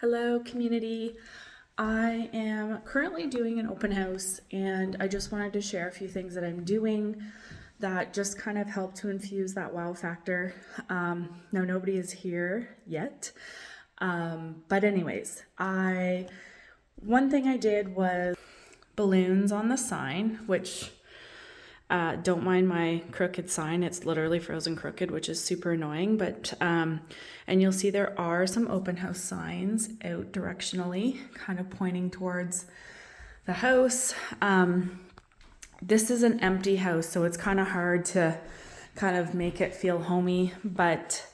Hello, community. I am currently doing an open house, and I just wanted to share a few things that I'm doing that just kind of help to infuse that wow factor. Now, nobody is here yet, but anyways, one thing I did was balloons on the sign, which don't mind my crooked sign. It's literally frozen crooked, which is super annoying. But and you'll see there are some open house signs out directionally, kind of pointing towards the house. This is an empty house, so it's kind of hard to kind of make it feel homey. But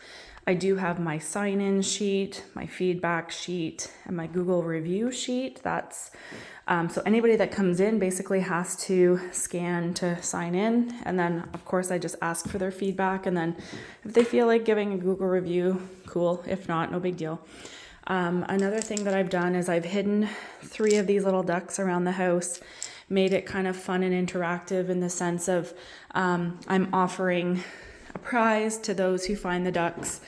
I do have my sign-in sheet, my feedback sheet, and my Google review sheet. That's so anybody that comes in basically has to scan to sign in, and then of course I just ask for their feedback, and then if they feel like giving a Google review, cool. If not, no big deal. Another thing that I've done is I've hidden 3 of these little ducks around the house, made it kind of fun and interactive in the sense of I'm offering a prize to those who find the ducks.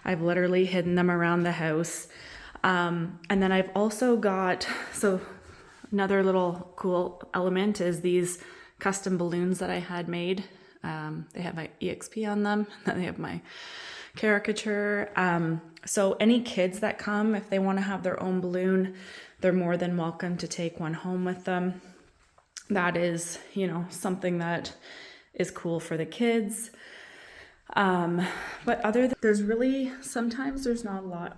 I've literally hidden them around the house. And then I've also got, so another little cool element is these custom balloons that I had made. They have my EXP on them, then they have my caricature. So any kids that come, if they want to have their own balloon, they're more than welcome to take one home with them. That is, something that is cool for the kids. But sometimes there's not a lot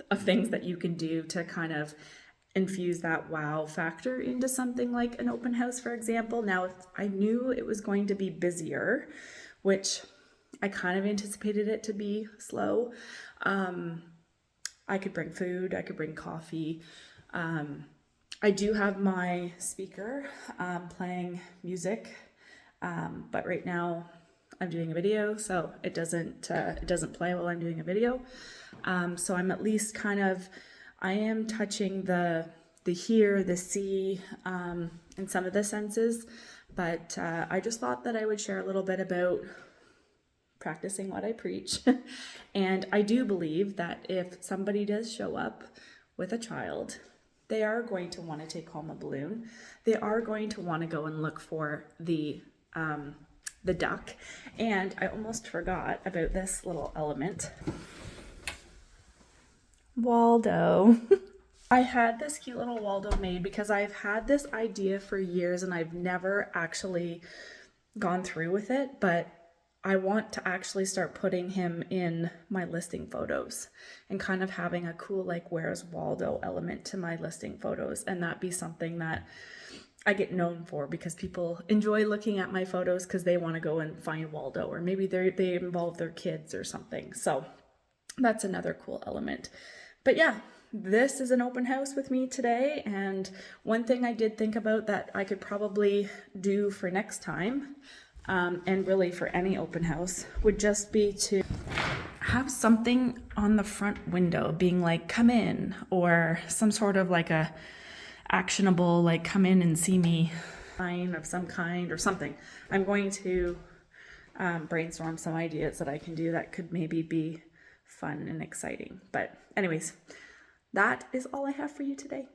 of things that you can do to kind of infuse that wow factor into something like an open house, for example. Now, if I knew it was going to be busier, which I kind of anticipated it to be slow, I could bring food, I could bring coffee. I do have my speaker playing music, but right now I'm doing a video, so it doesn't play while I'm doing a video. So I'm at least I am touching the hear, the see, in some of the senses, but I just thought that I would share a little bit about practicing what I preach. And I do believe that if somebody does show up with a child, they are going to want to take home a balloon. They are going to want to go and look for the duck. And I almost forgot about this little element. Waldo. I had this cute little Waldo made because I've had this idea for years and I've never actually gone through with it, but I want to actually start putting him in my listing photos and kind of having a cool, like, where's Waldo element to my listing photos. And that be something that I get known for because people enjoy looking at my photos because they want to go and find Waldo, or maybe they involve their kids or something. So that's another cool element. But yeah, this is an open house with me today. And one thing I did think about that I could probably do for next time, and really for any open house, would just be to have something on the front window being like, come in, or some sort of like a actionable, like, come in and see me sign of some kind or something. I'm going to brainstorm some ideas that I can do that could maybe be fun and exciting. But anyways, that is all I have for you today.